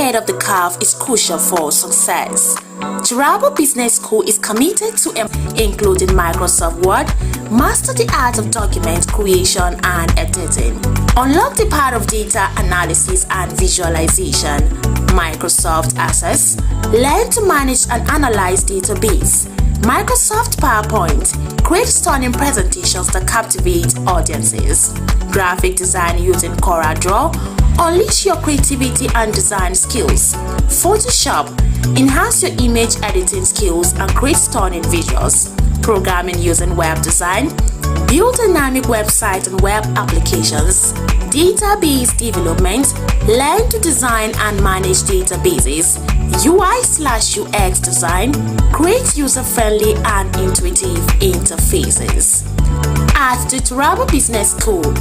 ahead of the curve is crucial for success. Turabo Business School is committed to including Microsoft Word, master the art of document creation and editing, unlock the power of data analysis and visualization, Microsoft Access, learn to manage and analyze database, Microsoft PowerPoint, create stunning presentations that captivate audiences, graphic design using CorelDRAW, unleash your creativity and design skills, Photoshop, enhance your image editing skills and create stunning visuals, programming using web design, build dynamic websites and web applications, database development, learn to design and manage databases, UI/UX design, create user-friendly and intuitive interfaces. At the Turabo Business School,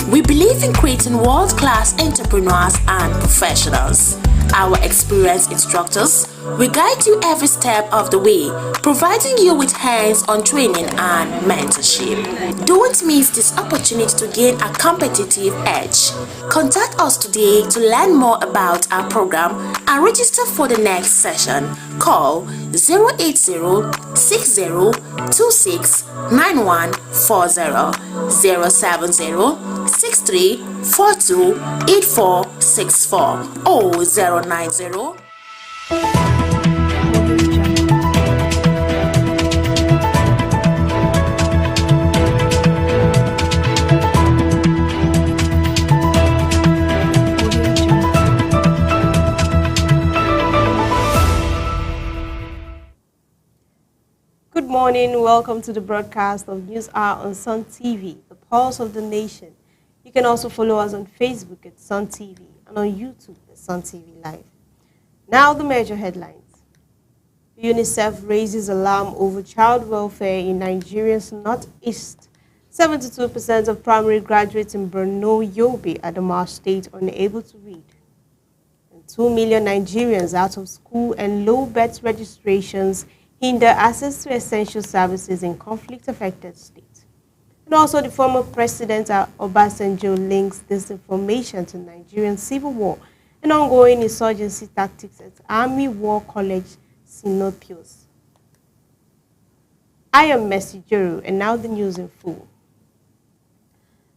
we believe in creating world-class entrepreneurs and professionals. Our experienced instructors will guide you every step of the way, providing you with hands-on training and mentorship. Don't miss this opportunity to gain a competitive edge. Contact us today to learn more about our program and register for the next session. Call 080-6026-9140, 070-6342-8464 or 090. Good morning, welcome to the broadcast of News Hour on Sun TV, the pulse of the nation. You can also follow us on Facebook at Sun TV and on YouTube at Sun TV Live. Now the major headlines. UNICEF raises alarm over child welfare in Nigeria's northeast. 72% of primary graduates in Borno, Yobe, Adamawa State unable to read. And 2 million Nigerians out of school and low birth registrations hinder access to essential services in conflict-affected states. And also the former president Obasanjo links disinformation to Nigerian civil war and ongoing insurgency tactics at Army War College, Sinopios. I am Messi Juru, and now the news in full.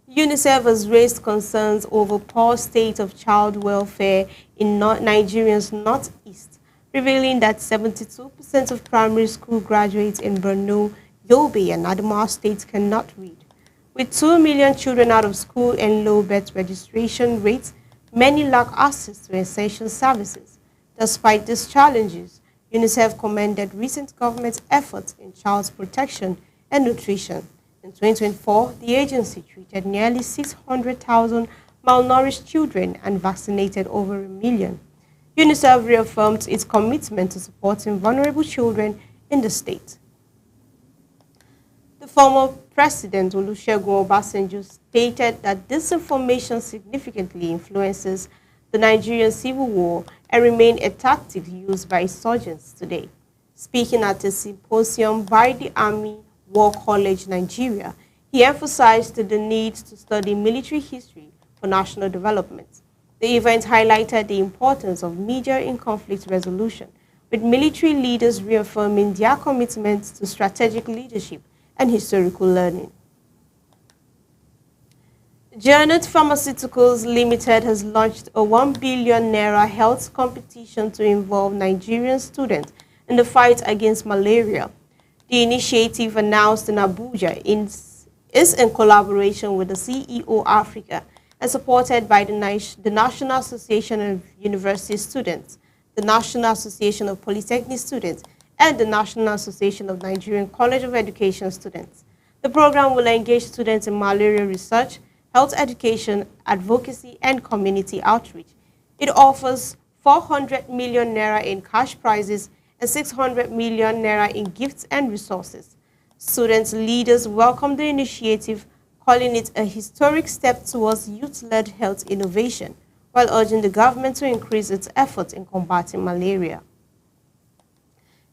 UNICEF has raised concerns over poor state of child welfare in Nigeria's northeast, revealing that 72% of primary school graduates in Borno, Yobe, and Adamawa states cannot read. With 2 million children out of school and low birth registration rates, many lack access to essential services. Despite these challenges, UNICEF commended recent government efforts in child protection and nutrition. In 2024, the agency treated nearly 600,000 malnourished children and vaccinated over 1 million. UNICEF reaffirmed its commitment to supporting vulnerable children in the state. The former President Olusegun Obasanjo stated that disinformation significantly influences the Nigerian civil war and remains a tactic used by insurgents today. Speaking at a symposium by the Army War College, Nigeria, he emphasized the need to study military history for national development. The event highlighted the importance of media in conflict resolution, with military leaders reaffirming their commitment to strategic leadership and historical learning. Janet Pharmaceuticals Limited has launched a 1 billion naira health competition to involve Nigerian students in the fight against malaria. The initiative, announced in Abuja, is in collaboration with the CEO Africa and supported by the National Association of University Students, the National Association of Polytechnic Students, and the National Association of Nigerian College of Education Students. The program will engage students in malaria research, health education, advocacy, and community outreach. It offers 400 million naira in cash prizes and 600 million naira in gifts and resources. Students leaders welcomed the initiative, calling it a historic step towards youth-led health innovation, while urging the government to increase its efforts in combating malaria.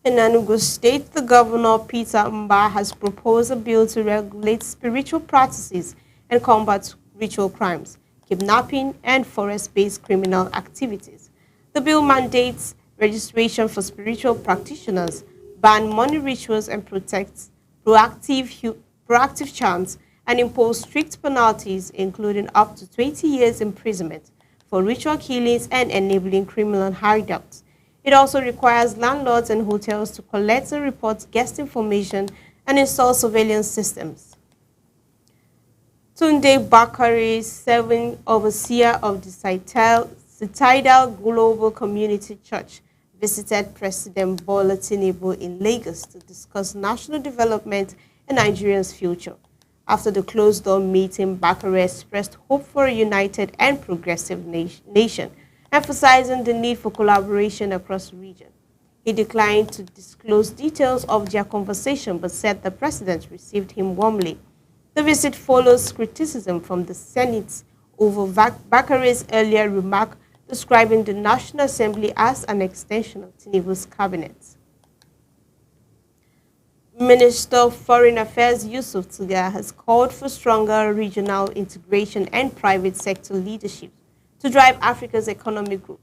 In Enugu State, the governor, Peter Mba, has proposed a bill to regulate spiritual practices and combat ritual crimes, kidnapping, and forest-based criminal activities. The bill mandates registration for spiritual practitioners, ban money rituals and protects proactive chants, and impose strict penalties including up to 20 years imprisonment for ritual killings and enabling criminal hideouts. It also requires landlords and hotels to collect and report guest information and install surveillance systems. Tunde Bakare, serving overseer of the Citadel Global Community Church, visited President Bola Tinubu in Lagos to discuss national development and Nigeria's future. After the closed-door meeting, Bakare expressed hope for a united and progressive nation, emphasizing the need for collaboration across the region. He declined to disclose details of their conversation, but said the president received him warmly. The visit follows criticism from the Senate over Bakare's earlier remark describing the National Assembly as an extension of Tinubu's cabinet. Minister of Foreign Affairs Yusuf Tuga has called for stronger regional integration and private sector leadership to drive Africa's economic growth.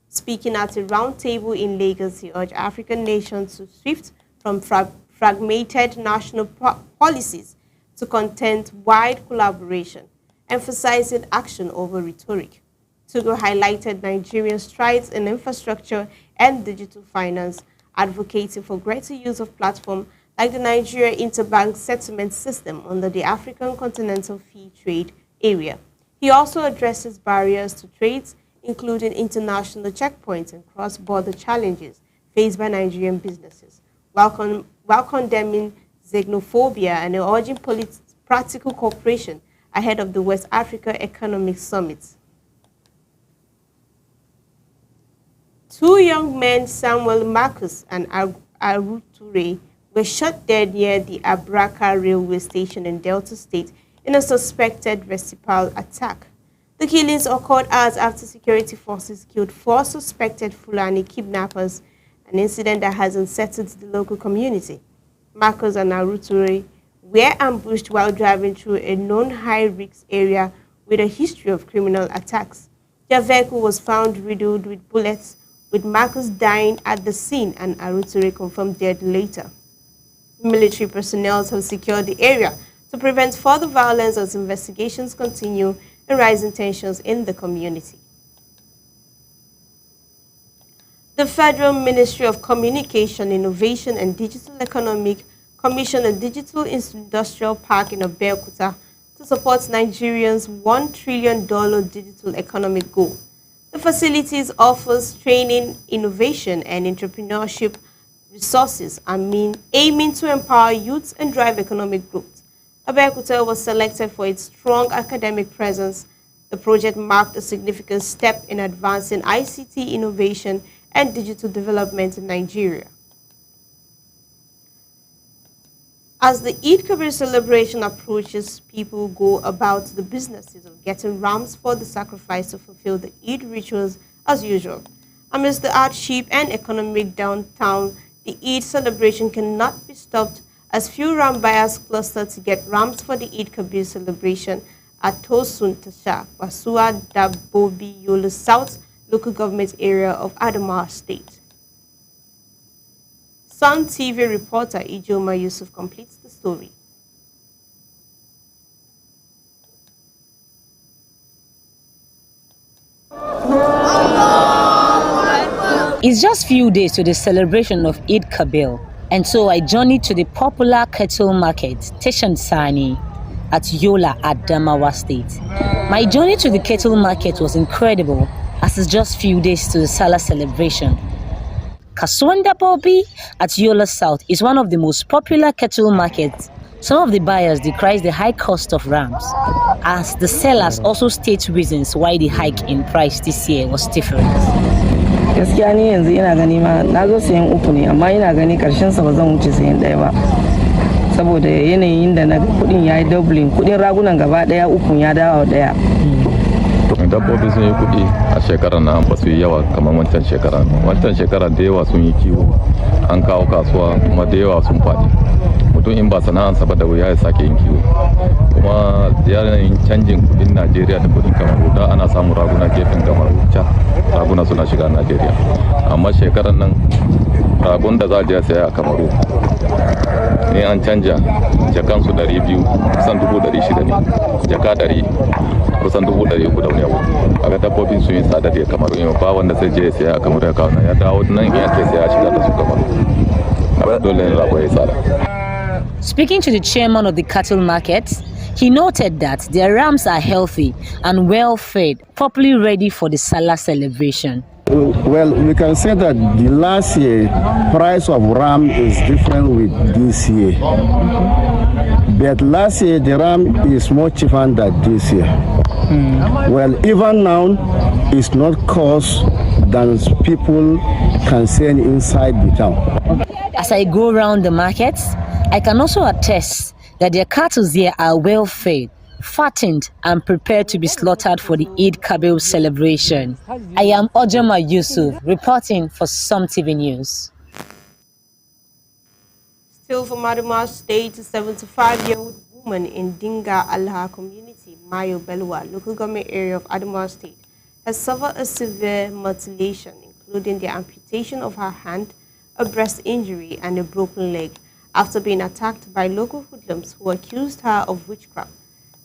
Speaking at a roundtable in Lagos, he urged African nations to shift from fragmented national policies to content-wide collaboration, emphasizing action over rhetoric. Tuga highlighted Nigeria's strides in infrastructure and digital finance, advocating for greater use of platforms like the Nigeria Interbank Settlement System under the African Continental Free Trade Area. He also addresses barriers to trade, including international checkpoints and cross-border challenges faced by Nigerian businesses, while condemning xenophobia and urging practical cooperation ahead of the West Africa Economic Summit. Two young men, Samuel Marcus and Aruture, were shot dead near the Abraka railway station in Delta State in a suspected reciprocal attack. The killings occurred hours after security forces killed 4 suspected Fulani kidnappers, an incident that has unsettled the local community. Marcus and Aruture were ambushed while driving through a known high-risk area with a history of criminal attacks. Their vehicle was found riddled with bullets, with Marcus dying at the scene and Aruture confirmed dead later. Military personnel have secured the area to prevent further violence as investigations continue and rising tensions in the community. The Federal Ministry of Communication, Innovation and Digital Economic commissioned a digital industrial park in Abeokuta to support Nigeria's $1 trillion digital economic goal. The facilities offers training, innovation, and entrepreneurship resources aiming to empower youth and drive economic growth. Abeokuta was selected for its strong academic presence. The project marked a significant step in advancing ICT innovation and digital development in Nigeria. As the Eid Kabir celebration approaches, people go about the businesses of getting rams for the sacrifice to fulfill the Eid rituals as usual. Amidst the hardship and economic downturn, the Eid celebration cannot be stopped as few ram buyers cluster to get rams for the Eid Kabir celebration at Tosun Tasha, Basua Dabobi Yola South local government area of Adamawa State. Sun TV reporter Ijoma Yusuf completes the story. It's just few days to the celebration of Eid Kabir, and so I journeyed to the popular cattle market, Teshan Sani, at Yola, Adamawa State. My journey to the cattle market was incredible, as it's just few days to the Salah celebration. Kasuwan Dabobi at Yola South is one of the most popular cattle markets. Some of the buyers decry the high cost of rams, as the sellers also state reasons why the hike in price this year was different. Gaskiya ni yanzu ina gani ma na zo sayan uku ne, amma ina gani karshen sa ba zan wuce sayan ɗaya ba, saboda yanayin da na kudin yayi doubling, kudin ragunan gaba daya ukun ya dawo daya. dabbobi sun yi kuɗi a shekarar nan ba su yi yawa kamar wancan shekara. Wancan shekara da yawa sun yi kiwo, an kawo kasuwa kuma da yawa sun faɗi. Mutum in ba sana'ansa ba da wuya ya sake yin kiwo. Kuma yanayin canjin kuɗin Najeriya da kuɗin Kamaru, da ana samun raguna gefen Kamaru can raguna suna shiga Najeriya. Amma shekarar nan ragon da za a je saya a Kamaru ne an canja jakan su 200 kusan 600 ne, jaka 100 kusan 300 da wani abu. Kaga dabbobin sun yi tsada da Kamaru, in ba wanda sai je saya a Kamaru ya kawo nan ya dawo nan ya ke saya shiga da su Kamaru. Kaga dole ne rago ya tsada. Speaking to the chairman of the cattle market, he noted that their rams are healthy and well fed, properly ready for the Salah celebration. Well, we can say that the last year price of ram is different with this year. But last year the ram is more cheaper than this year. Well, even now it's not cost than people can sell inside the town. As I go around the markets, I can also attest that their cattle here are well fed, fattened and prepared to be slaughtered for the Eid Kabir celebration. I am Ojama Yusuf, reporting for Some TV News. Still from Adamawa State, a 75-year-old woman in Dinga Allah community, Mayo Belwa, local government area of Adamawa State, has suffered a severe mutilation, including the amputation of her hand, a breast injury, and a broken leg, after being attacked by local hoodlums who accused her of witchcraft.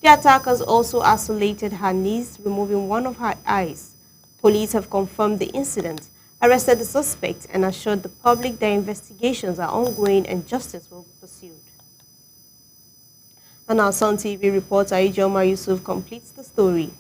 The attackers also isolated her knees, removing one of her eyes. Police have confirmed the incident, arrested the suspect, and assured the public that investigations are ongoing and justice will be pursued. And our Sun TV reporter Ijoma Yusuf completes the story.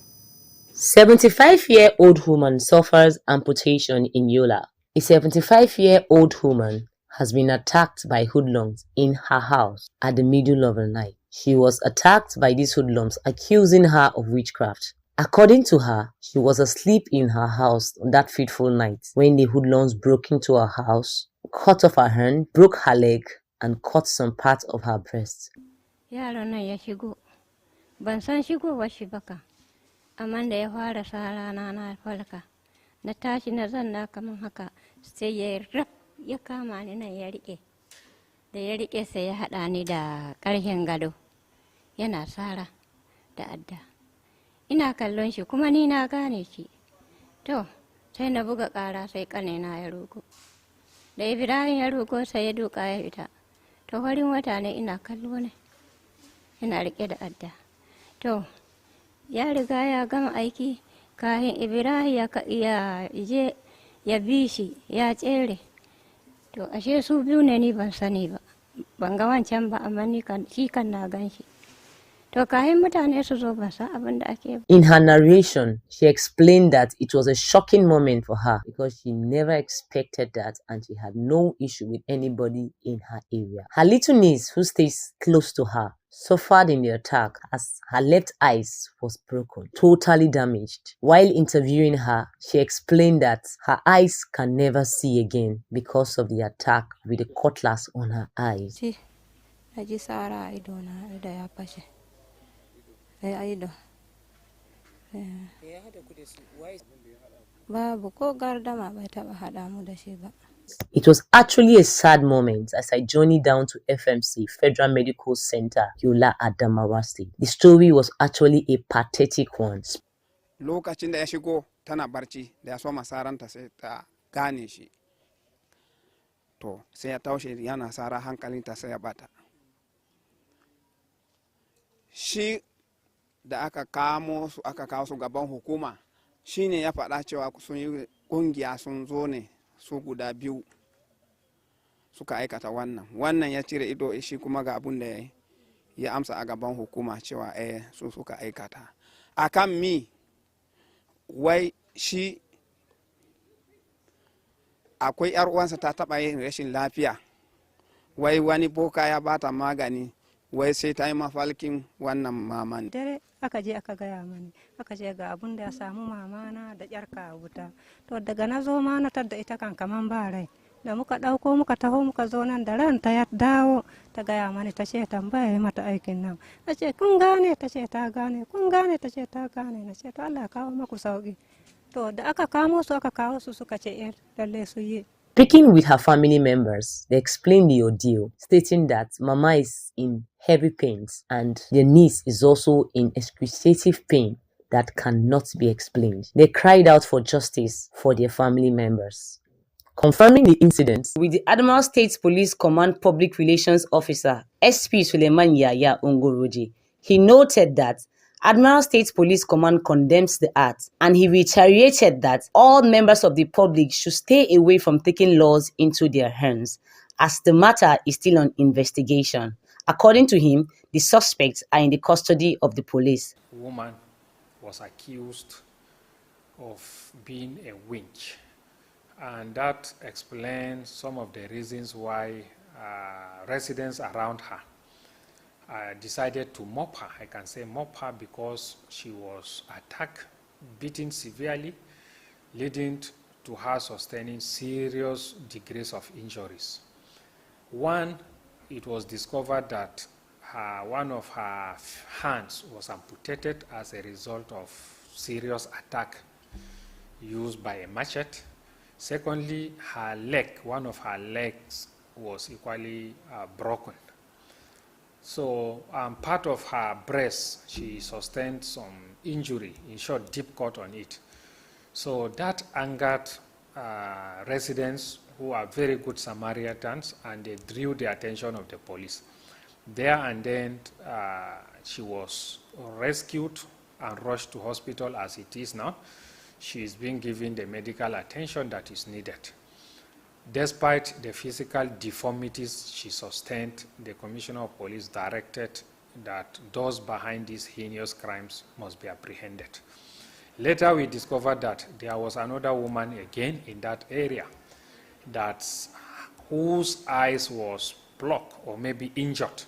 75-year-old woman suffers amputation in Yola. A 75-year-old woman has been attacked by hoodlums in her house at the middle of the night. She was attacked by these hoodlums, accusing her of witchcraft. According to her, she was asleep in her house on that fateful night when the hoodlums broke into her house, cut off her hand, broke her leg, and cut some parts of her breast. Yaron nan ya shigo, ban san shigowar shi baka, amma da ya fara sara na falka, na tashi na zanna kaman haka, sai ya rap ya kama ni nan ya rike, da ya rike sai ya haɗa ni da ƙarfen gado, yana sara da adda. Ina kallon shi kuma ni na gane shi, to sai na buga ƙara sai ƙanina ya roƙo, da Ibrahim ya roƙo sai ya duka ya fita, to farin wata ne ina kallo ne. Ina rike da adda. To, ya riga ya gama aiki, kahin Ibrahim ya je ya bi shi ya tsere. To, ashe su biyu ne ni ban sani ba. Ban ga wancan ba, amma ni shi kan na gan shi. To, kahin mutane su zo ban san abin da ake. In her narration, she explained that it was a shocking moment for her because she never expected that and she had no issue with anybody in her area. Her little niece, who stays close to her, suffered in the attack as her left eye was broken, totally damaged. While interviewing her, she explained that her eyes can never see again because of the attack with a cutlass on her eyes. It was actually a sad moment as I journeyed down to FMC, Federal Medical Center, Yola, Adamawa State. The story was actually a pathetic one. Lokacin da ya shigo tana barci da ya so masaranta sai ta gane shi. To sai ya taushe yana sara hankalinta sai ya bata. Shi da aka kawo su gaban hukuma shine ya faɗa cewa sun yi ƙungiya sun zo ne su guda biyu suka aikata wannan ya cire ido shi kuma ga abun da ya amsa a gaban hukuma cewa su suka aikata akan mi wai shi akwai yar uwansa ta taba yin rashin lafiya wai wani boka ya bata magani wai sai ta yi mafalkin wannan maman dare aka je aka gaya mani aka je ga abun da ya samu mamana da yarka a wuta to daga na zo ma na tadda ita kan kaman ba rai da muka ɗauko muka taho muka zo nan da ranta ya dawo ta gaya mani ta ce tambaya mata aikin nan na ce kun gane ta ce ta gane kun gane ta ce ta gane na ce to Allah ya kawo maku sauki to da aka kamo su aka kawo su suka ce lalle su yi. Speaking with her family members, they explained the ordeal, stating that Mama is in heavy pains and their niece is also in excruciating pain that cannot be explained. They cried out for justice for their family members. Confirming the incident with the Adamawa State Police Command Public Relations Officer, SP Suleiman Yaya Ongoroji, he noted that Adamawa State Police Command condemns the act, and he reiterated that all members of the public should stay away from taking laws into their hands, as the matter is still on investigation. According to him, the suspects are in the custody of the police. A woman was accused of being a witch, and that explains some of the reasons why residents around her decided to mop her. I can say mop her because she was attacked, beaten severely, leading to her sustaining serious degrees of injuries. One, it was discovered that one of her hands was amputated as a result of serious attack used by a machete. Secondly, her leg, one of her legs was equally broken. So part of her breast, she sustained some injury, in short, deep cut on it. So that angered residents who are very good Samaritans, and they drew the attention of the police. There and then, she was rescued and rushed to hospital as it is now. She is being given the medical attention that is needed. Despite the physical deformities she sustained, the Commissioner of Police directed that those behind these heinous crimes must be apprehended. Later, we discovered that there was another woman again in that area whose eyes was blocked or maybe injured